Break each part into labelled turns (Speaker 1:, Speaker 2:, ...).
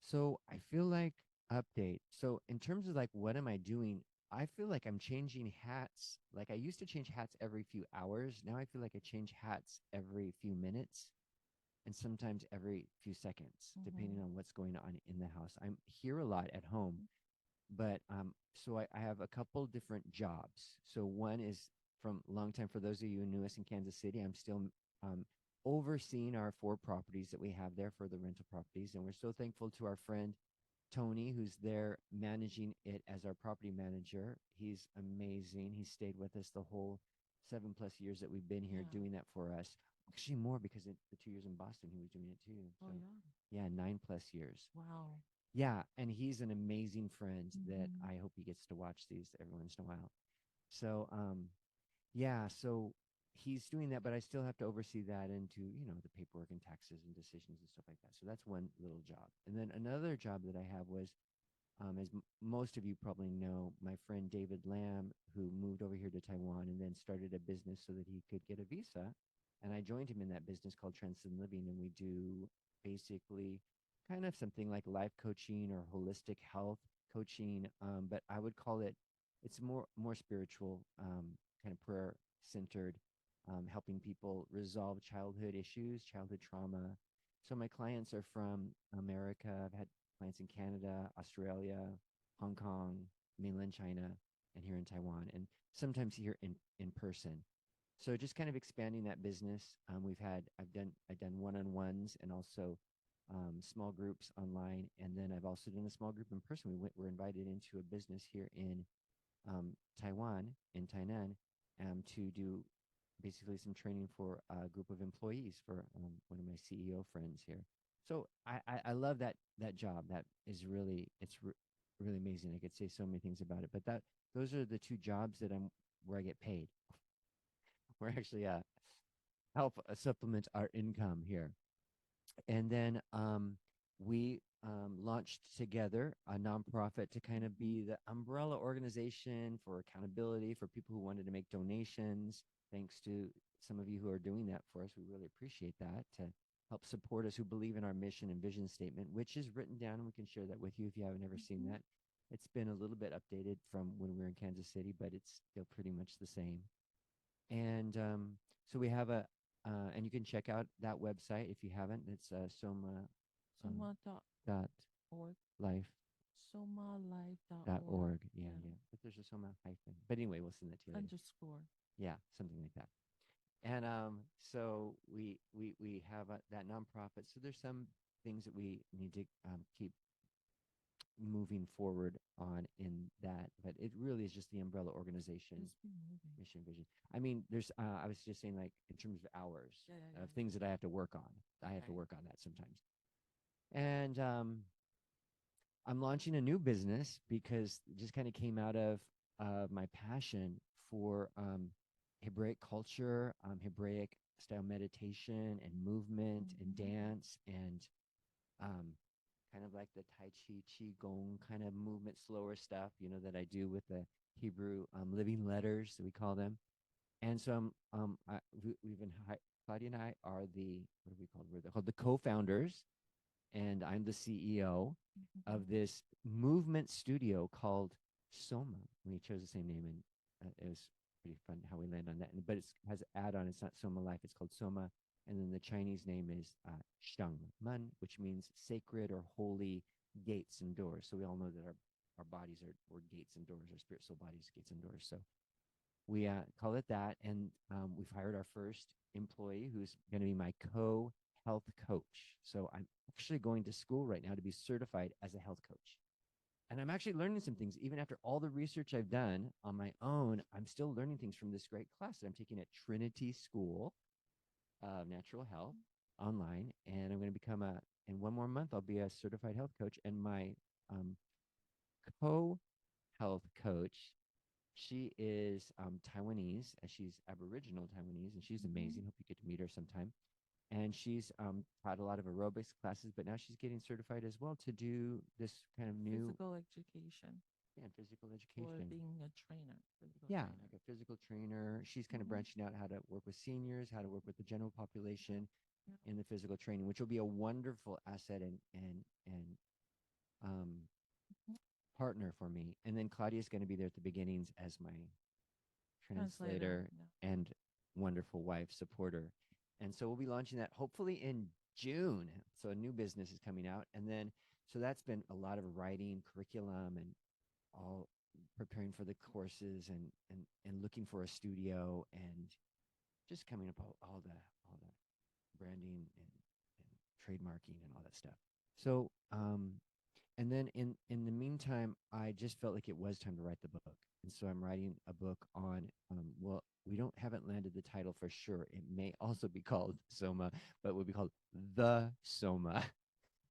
Speaker 1: So I feel like update. So in terms of like what am I doing? I feel like I'm changing hats. Like I used to change hats every few hours. Now I feel like I change hats every few minutes and sometimes every few seconds, depending
Speaker 2: Mm-hmm.
Speaker 1: on what's going on in the house. I'm here a lot at home, but so I have a couple different jobs. So one is from long time for those of you newest in Kansas City. I'm still um, overseeing our four properties that we have there for the rental properties, and we're so thankful to our friend Tony, who's there managing it as our property manager. He's amazing. He stayed with us the whole 7+ years that we've been here
Speaker 2: Yeah.
Speaker 1: doing that for us. Actually, more because the 2 years in Boston, he was doing it too.
Speaker 2: Oh,
Speaker 1: So,
Speaker 2: yeah.
Speaker 1: yeah, 9+ years.
Speaker 2: Wow.
Speaker 1: Yeah, and he's an amazing friend that
Speaker 2: Mm-hmm.
Speaker 1: I hope he gets to watch these every once in a while. So, yeah, so he's doing that, but I still have to oversee that into, the paperwork and taxes and decisions and stuff like that. So that's one little job. And then another job that I have was, as most of you probably know, my friend David Lamb, who moved over here to Taiwan and then started a business so that he could get a visa. And I joined him in that business called Transcend Living. And we do basically kind of something like life coaching or holistic health coaching. But I would call it, it's more spiritual, kind of prayer centered, helping people resolve childhood issues, childhood trauma. So my clients are from America. I've had clients in Canada, Australia, Hong Kong, mainland China, and here in Taiwan, and sometimes here in person. So just kind of expanding that business. I've done one-on-ones and also small groups online, and then I've also done a small group in person. We're invited into a business here in Taiwan, in Tainan, to do basically some training for a group of employees for one of my CEO friends here. So I love that job. That is really really amazing. I could say so many things about it, but those are the two jobs that I'm where I get paid. We're actually help supplement our income here. And then we launched together a nonprofit to kind of
Speaker 2: Mm-hmm.
Speaker 1: be the umbrella organization for accountability for people who wanted to make donations. Thanks to some of you who are doing that for us. We really appreciate that to help support us who believe in our mission and vision statement, which is written down, and we can share that with you if you haven't ever seen
Speaker 2: Mm-hmm.
Speaker 1: that. It's been a little bit updated from when we were in Kansas City, but it's still pretty much the same. And so we have and you can check out that website if you haven't. It's soma um, dot
Speaker 2: Soma.org.
Speaker 1: life dot
Speaker 2: Somalife.org.
Speaker 1: org. Yeah,
Speaker 2: Yeah.
Speaker 1: yeah. But there's a soma hyphen. But anyway, we'll send that to you later.
Speaker 2: Underscore.
Speaker 1: Yeah, something like that. And so we have that nonprofit. So there's some things that we need to keep moving forward on in that, but it really is just the umbrella organization
Speaker 2: Just be moving.
Speaker 1: mission vision. I mean, there's I was just saying, like, in terms of hours
Speaker 2: Yeah, yeah,
Speaker 1: of
Speaker 2: yeah,
Speaker 1: things that I have to work on. I have to
Speaker 2: yeah.
Speaker 1: work on that sometimes. And I'm launching a new business because it just kind of came out of my passion for Hebraic culture, Hebraic style meditation and movement and
Speaker 2: Mm-hmm.
Speaker 1: dance and um, kind of like the Tai Chi, Qi Gong kind of movement, slower stuff, that I do with the Hebrew living letters, we call them. And so we've been, Claudia and I are what are we called? We're called the co-founders, and I'm the CEO of
Speaker 2: Mm-hmm.
Speaker 1: this movement studio called Soma. We chose the same name, and it was pretty fun how we land on that. But it has an add on. It's not Soma Life. It's called Soma. And then the Chinese name is Shang Man, which means sacred or holy gates and doors. So we all know that our bodies are gates and doors, our spirit, soul, bodies, gates and doors. So we call it that. And we've hired our first employee who's going to be my co-health coach. So I'm actually going to school right now to be certified as a health coach. And I'm actually learning some things. Even after all the research I've done on my own, I'm still learning things from this great class that I'm taking at Trinity School of Natural Health online. And I'm going to in one more month, I'll be a certified health coach. And my um, co health coach, she is Taiwanese, and she's Aboriginal Taiwanese, and she's
Speaker 2: Mm-hmm.
Speaker 1: amazing. Hope you get to meet her sometime. And she's taught a lot of aerobics classes, but now she's getting certified as well to do this kind of new,
Speaker 2: Physical education
Speaker 1: yeah, physical
Speaker 2: or
Speaker 1: education.
Speaker 2: being a trainer. Physical
Speaker 1: Yeah,
Speaker 2: trainer.
Speaker 1: like a physical trainer. She's kind of
Speaker 2: Mm-hmm.
Speaker 1: branching out how to work with seniors, how to work with the general population
Speaker 2: Yeah.
Speaker 1: in the physical training, which will be a wonderful asset and um,
Speaker 2: Mhm.
Speaker 1: partner for me. And then Claudia's going to be there at the beginnings as my
Speaker 2: Translator.
Speaker 1: translator
Speaker 2: Yeah.
Speaker 1: and wonderful wife supporter. And so we'll be launching that hopefully in June. So a new business is coming out. And then, so that's been a lot of writing curriculum and all preparing for the courses and looking for a studio and just coming up all the branding and trademarking and all that stuff. So and then in the meantime, I just felt like it was time to write the book, and so I'm writing a book on. Well, we don't haven't landed the title for sure. It may also be called Soma, but it will be called the Soma,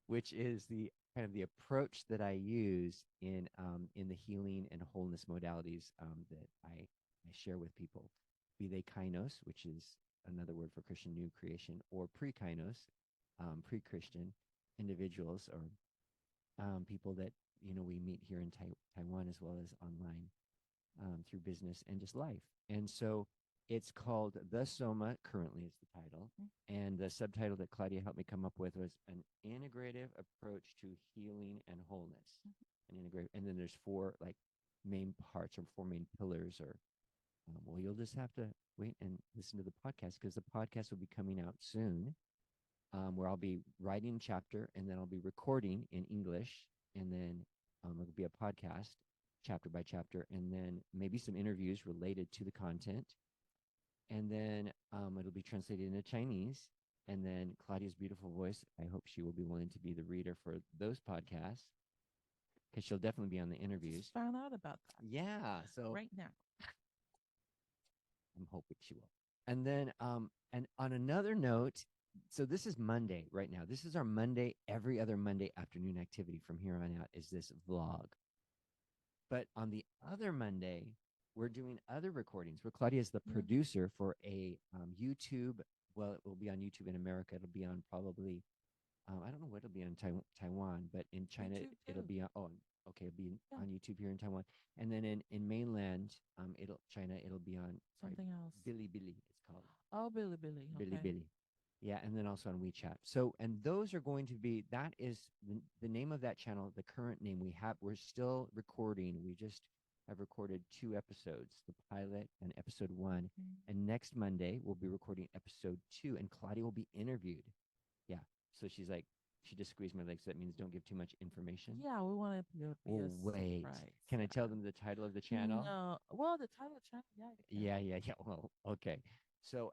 Speaker 1: which is the kind of the approach that I use in the healing and wholeness modalities that I share with people, be they kainos, which is another word for Christian new creation, or pre-kainos, pre-Christian individuals or people that we meet here in Taiwan as well as online through business and just life. And so it's called The Soma, currently is the title. And the subtitle that Claudia helped me come up with was An Integrative Approach to Healing and Wholeness. And then there's four like main parts or four main pillars or well, you'll just have to wait and listen to the podcast because the podcast will be coming out soon, where I'll be writing a chapter and then I'll be recording in English, and then it'll be a podcast chapter by chapter, and then maybe some interviews related to the content, and then it'll be translated into Chinese, and then Claudia's beautiful voice. I hope she will be willing to be the reader for those podcasts because she'll definitely be on the interviews.
Speaker 2: Just found out about that
Speaker 1: Yeah, so
Speaker 2: right now.
Speaker 1: I'm hoping she will. And then, and on another note, so this is Monday right now. This is our Monday, every other Monday afternoon activity from here on out is this vlog. But on the other Monday, we're doing other recordings where Claudia is the producer for a YouTube. Well, it will be on YouTube in America. It'll be on probably, I don't know what it'll be on Taiwan, but in China, it'll be on, okay, it'll be on YouTube here in Taiwan. And then in mainland, China, it'll be on
Speaker 2: Something else.
Speaker 1: Bilibili, it's called.
Speaker 2: Oh, Bilibili. Okay.
Speaker 1: Bilibili. Yeah, and then also on WeChat. So, and those are going to be, that is the name of that channel, the current name we have. We're still recording. We just have recorded 2 episodes, the pilot and episode 1. And next Monday, we'll be recording episode 2, and Claudia will be interviewed. Yeah. So she's like, she just squeezed my legs. So that means don't give too much information.
Speaker 2: Yeah, we want to be a
Speaker 1: wait.
Speaker 2: surprise.
Speaker 1: Can I tell them the title of the channel?
Speaker 2: No. Well, the title of the channel, yeah.
Speaker 1: Yeah. Well, okay. So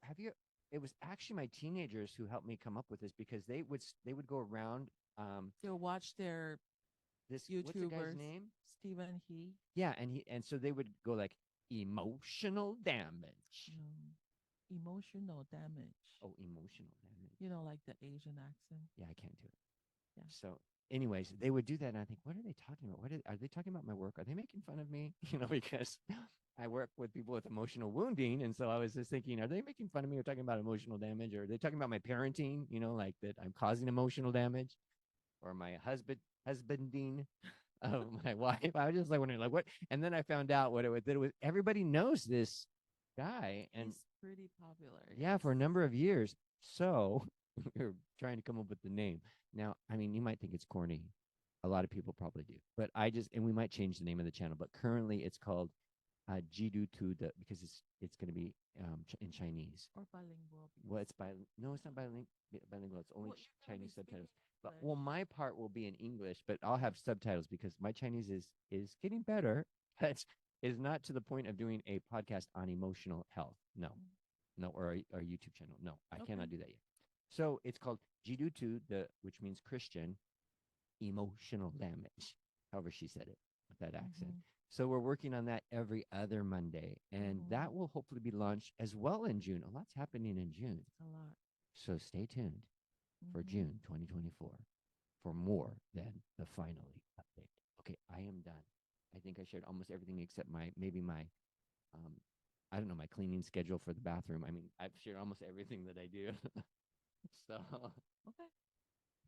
Speaker 1: it was actually my teenagers who helped me come up with this because they would go around
Speaker 2: They'll watch their
Speaker 1: this
Speaker 2: YouTubers.
Speaker 1: What's the guy's name?
Speaker 2: Stephen He.
Speaker 1: Yeah, and so they would go like emotional damage.
Speaker 2: Emotional damage.
Speaker 1: Oh, emotional damage.
Speaker 2: You know, like the Asian accent.
Speaker 1: Yeah, I can't do it.
Speaker 2: Yeah.
Speaker 1: So anyways, they would do that and I think, what are they talking about? Are they talking about my work? Are they making fun of me? Because I work with people with emotional wounding. And so I was just thinking, are they making fun of me or talking about emotional damage? Or are they talking about my parenting, like that I'm causing emotional damage? Or my husbanding of my wife? I was just like wondering, like, what? And then I found out what it was everybody knows this guy. And
Speaker 2: he's pretty popular.
Speaker 1: Yeah, for a number of years. So we're trying to come up with the name. Now, I mean, you might think it's corny. A lot of people probably do. But and we might change the name of the channel, but currently it's called Jidu Tu because it's going to be in Chinese.
Speaker 2: Or bilingual.
Speaker 1: Well, no, it's not bilingual. It's only Chinese subtitles. But
Speaker 2: English.
Speaker 1: well, my part will be in English, but I'll have subtitles because my Chinese is getting better. But is not to the point of doing a podcast on emotional health. No, or a YouTube channel. No, I cannot do that yet. So it's called Jidutu, which means Christian emotional damage. However she said it with that accent. So we're working on that every other Monday, and that will hopefully be launched as well in June. A lot's happening in June.
Speaker 2: A lot.
Speaker 1: So stay tuned for June 2024 for more than the finally update. Okay, I am done. I think I shared almost everything except maybe my I don't know, my cleaning schedule for the bathroom. I mean, I've shared almost everything that I do. So
Speaker 2: okay.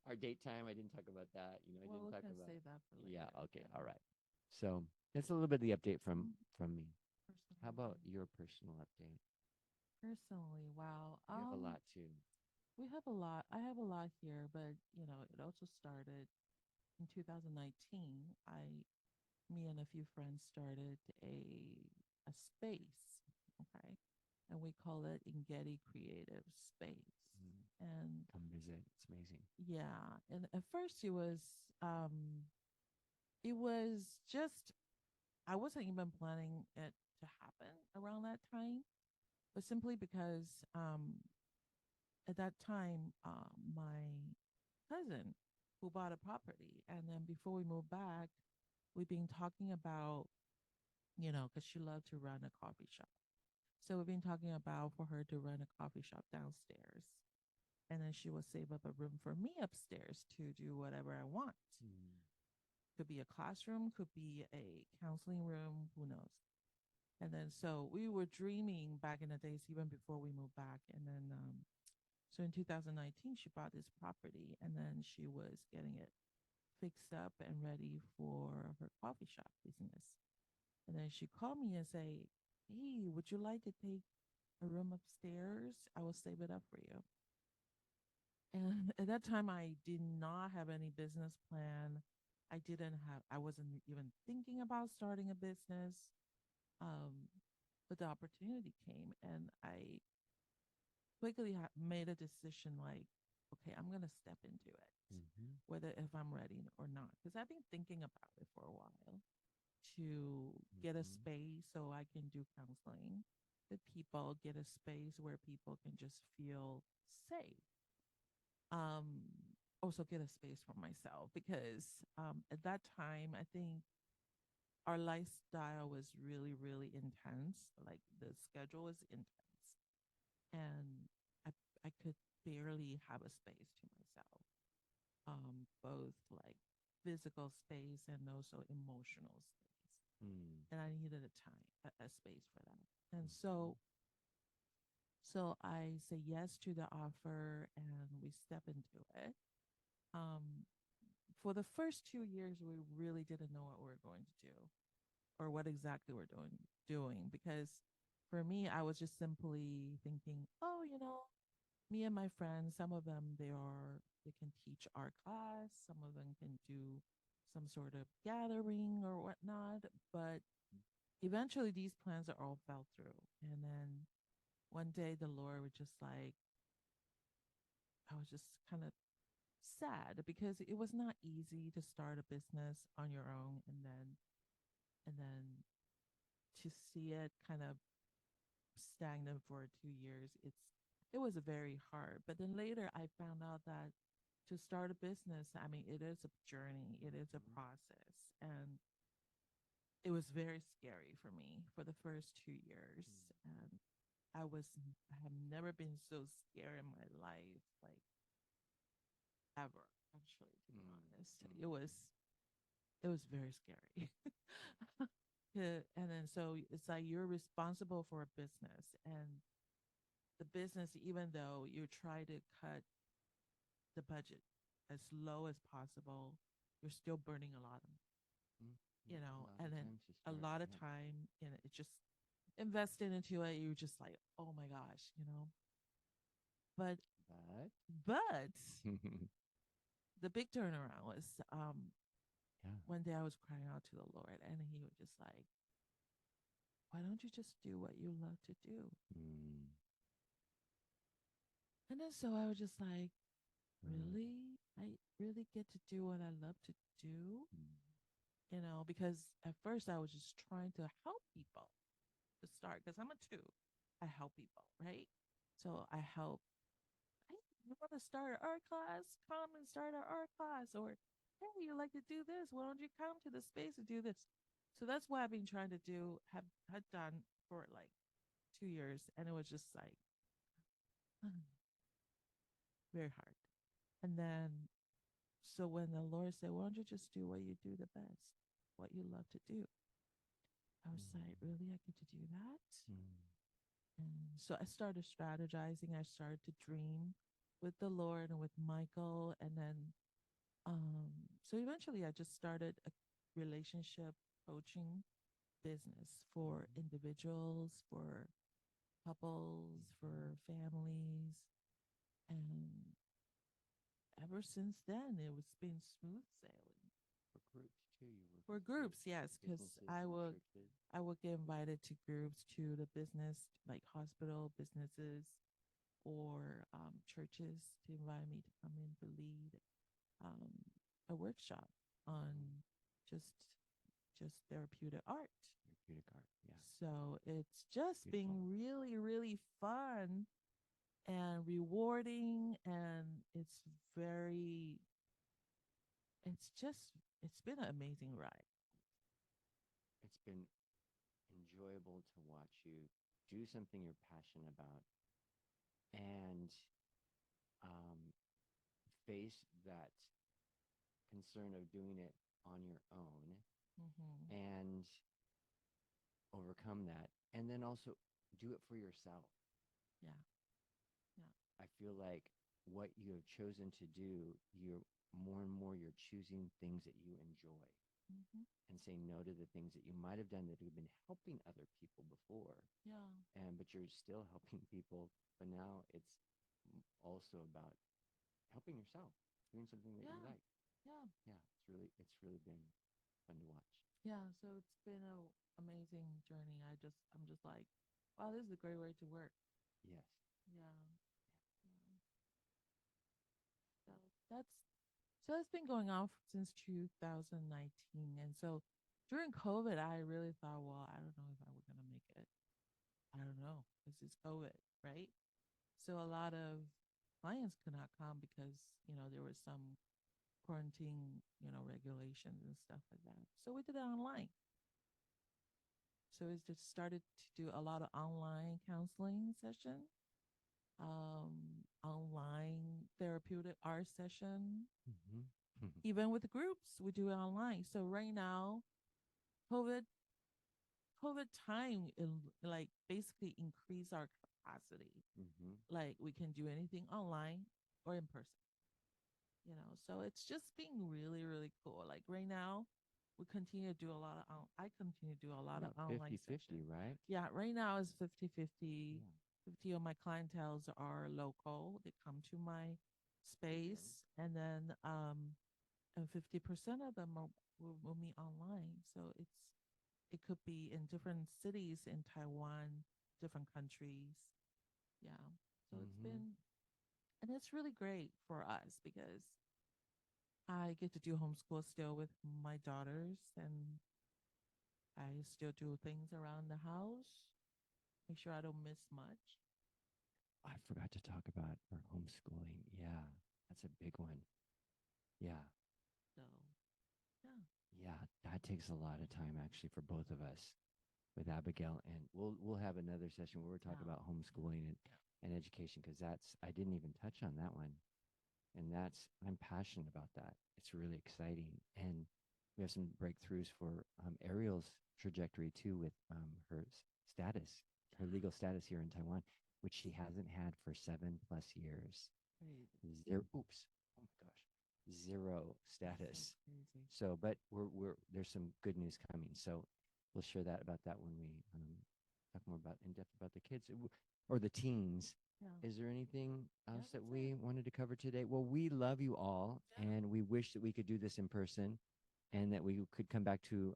Speaker 1: Our date time, I didn't talk about that. I didn't talk about.
Speaker 2: Save that for later.
Speaker 1: Yeah. Okay. All right. So that's a little bit of the update from me. How about your personal update?
Speaker 2: Personally, wow.
Speaker 1: You have a lot too.
Speaker 2: We have a lot. I have a lot here, but it also started in 2019, me and a few friends started a space, okay, and we call it Ingeti Creative Space.
Speaker 1: Mm.
Speaker 2: And
Speaker 1: Come visit. It's amazing.
Speaker 2: yeah, and at first it was just I wasn't even planning it to happen around that time, but simply because at that time, my cousin who bought a property, and then before we moved back, we've been talking about, because she loved to run a coffee shop. So we've been talking about for her to run a coffee shop downstairs, and then she will save up a room for me upstairs to do whatever I want.
Speaker 1: Mm.
Speaker 2: Could be a classroom, could be a counseling room, who knows. And then so we were dreaming back in the days, even before we moved back. And then so in 2019, she bought this property, and then she was getting it fixed up and ready for her coffee shop business. And then she called me and say, "Hey, would you like to take a room upstairs? I will save it up for you." And at that time, I did not have any business plan. I wasn't even thinking about starting a business. Um, but the opportunity came, and I quickly made a decision like, okay, I'm going to step into it,
Speaker 1: Mm-hmm.
Speaker 2: whether if I'm ready or not. Because I've been thinking about it for a while to get a
Speaker 1: Mm-hmm.
Speaker 2: space so I can do counseling with people, get a space where people can just feel safe. Um, Also get a space for myself because at that time, I think our lifestyle was really, really intense. Like the schedule was intense, and I I could barely have a space to myself. Both like physical space and also emotional space.
Speaker 1: Mm.
Speaker 2: And I needed a space for that. And
Speaker 1: Mm-hmm.
Speaker 2: so I say yes to the offer and we step into it. Um, for the first 2 years, we really didn't know what we were going to do or what exactly we're doing because for me, I was just simply thinking, oh, me and my friends, some of them they can teach art class, some of them can do some sort of gathering or whatnot, but eventually these plans are all fell through. And then one day the Lord was just like, I was just kind of sad because it was not easy to start a business on your own and then to see it kind of stagnant for 2 years. It was very hard. But then later I found out that to start a business, I mean, it is a journey, it is a
Speaker 1: Mm-hmm.
Speaker 2: process. And it was very scary for me for the first 2 years. And I have never been so scared in my life, like ever, actually, to be honest. It was very scary. Yeah, and then so it's like you're responsible for a business, and the business, even though you try to cut the budget as low as possible, you're still burning a lot of,
Speaker 1: Mm. Yeah, a lot
Speaker 2: and
Speaker 1: of
Speaker 2: then
Speaker 1: times to
Speaker 2: a
Speaker 1: start.
Speaker 2: lot of
Speaker 1: Yeah.
Speaker 2: time in it, just invested into it. You're just like, oh my gosh. But
Speaker 1: But
Speaker 2: but
Speaker 1: yeah.
Speaker 2: the big turnaround was one day I was crying out to the Lord, and He was just like, "Why don't you just do what you love to do?"
Speaker 1: Mm.
Speaker 2: And then so I was just like,
Speaker 1: Mm.
Speaker 2: really? I really get to do what I love to do?
Speaker 1: Mm.
Speaker 2: Because at first I was just trying to help people to start because I'm a two. I help people, right? So I help. Hey, you want to start an art class? Come and start an art class. Or, hey, you like to do this? Why don't you come to the space and do this? So that's what I've been trying to do, have had done for like 2 years. And it was just like very hard. And then so when the Lord said, "Why don't you just do what you do the best, what you love to do?" I was like,
Speaker 1: Mm.
Speaker 2: "Really, I get to do that?"
Speaker 1: Mm.
Speaker 2: And so I started strategizing. I started to dream with the Lord and with Michael, and then so eventually I just started a relationship coaching business for
Speaker 1: Mhm.
Speaker 2: individuals, for couples,
Speaker 1: Mhm.
Speaker 2: for families, and ever since then it was been smooth sailing.
Speaker 1: too. You work
Speaker 2: For
Speaker 1: with groups,
Speaker 2: groups, yes, because
Speaker 1: businesses and churches.
Speaker 2: I would get invited to groups, to the business, like hospital businesses or churches, to invite me to come in to lead um, a workshop on just therapeutic art.
Speaker 1: Therapeutic art. Yeah.
Speaker 2: So it's just
Speaker 1: Beautiful.
Speaker 2: been really, really fun and rewarding, and very, it's just, it's been an amazing ride.
Speaker 1: It's been enjoyable to watch you do something you're passionate about and um, face that concern of doing it on your own
Speaker 2: Mm-hmm.
Speaker 1: and overcome that, and then also do it for yourself.
Speaker 2: Yeah, yeah,
Speaker 1: I feel like what you have chosen to do, you're more and more you're choosing things that you enjoy
Speaker 2: mm-hmm.
Speaker 1: and saying no to the things that you might have done that have been helping other people before,
Speaker 2: Yeah,
Speaker 1: and but you're still helping people, but now it's also about helping yourself, doing something that you
Speaker 2: yeah,
Speaker 1: like.
Speaker 2: yeah,
Speaker 1: Yeah, it's really been fun to watch.
Speaker 2: yeah. So it's been a amazing journey. I'm just like, wow, this is a great way to work.
Speaker 1: Yes.
Speaker 2: Yeah, yeah. So that's so it's been going on since 2019, and so during COVID, I really thought, well, I don't know if I were gonna make it. I don't know. This is COVID, right? So a lot of clients could not come because there was some quarantine, regulations and stuff like that. So we did it online. So we just started to do a lot of online counseling session, online therapeutic art session.
Speaker 1: Mm-hmm.
Speaker 2: Even with the groups, we do it online. So right now, COVID COVID time like basically increase our capacity.
Speaker 1: Mm-hmm.
Speaker 2: Like we can do anything online or in person. So it's just being really, really cool. Like right now, we continue to do a lot of I continue to do a lot of
Speaker 1: About
Speaker 2: online
Speaker 1: 50-50,
Speaker 2: sessions.
Speaker 1: right?
Speaker 2: Yeah, right now it's 50-50.
Speaker 1: Yeah.
Speaker 2: 50 of my clientels are local. They come to my
Speaker 1: Okay.
Speaker 2: space, and then 50% of them will meet online. So it could be in different cities in Taiwan, different countries. Yeah. So it's
Speaker 1: Mm-hmm.
Speaker 2: been, and it's really great for us because I get to do homeschool still with my daughters, and I still do things around the house, make sure I don't miss much.
Speaker 1: I forgot to talk about our homeschooling. Yeah, that's a big one. Yeah,
Speaker 2: So, yeah.
Speaker 1: yeah, that takes a lot of time actually for both of us with Abigail, and we'll have another session where we're talking
Speaker 2: Yeah.
Speaker 1: about homeschooling and education because that's I didn't even touch on that one, and that's I'm passionate about that. It's really exciting, and we have some breakthroughs for Ariel's trajectory too with her status, her legal status here in Taiwan, which she hasn't had for 7+ years.
Speaker 2: Crazy.
Speaker 1: Zero. Oops. Oh my gosh. Zero
Speaker 2: That's so
Speaker 1: status.
Speaker 2: crazy.
Speaker 1: So, but we're there's some good news coming. So, we'll share that about that when we talk more about in depth about the kids or the teens.
Speaker 2: Yeah.
Speaker 1: Is there anything
Speaker 2: Yeah,
Speaker 1: else that
Speaker 2: that's it.
Speaker 1: we wanted to cover today? Well, we love you all,
Speaker 2: Yeah.
Speaker 1: and we wish that we could do this in person, and that we could come back to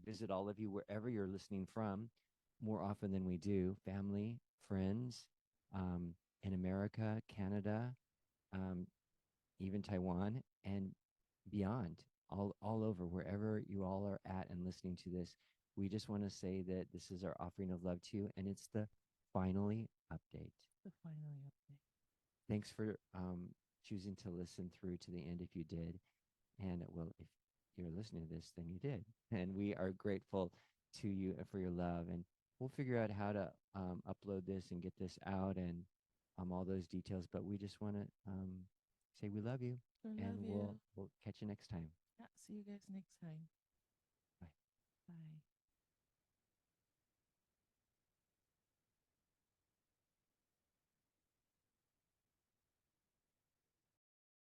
Speaker 1: visit all of you wherever you're listening from, more often than we do. Family, friends, um, in America, Canada, um, even Taiwan, and beyond, all over, wherever you all are at and listening to this. We just want to say that this is our offering of love to you, and it's the finally update.
Speaker 2: The finally update.
Speaker 1: Thanks for choosing to listen through to the end if you did. And well, if you're listening to this, then you did. And we are grateful to you for your love. And we'll figure out how to upload this and get this out and all those details. But we just want to say we love you,
Speaker 2: I
Speaker 1: and
Speaker 2: love
Speaker 1: we'll
Speaker 2: you.
Speaker 1: we'll catch you next time.
Speaker 2: Yeah. See you guys next time.
Speaker 1: Bye.
Speaker 2: Bye.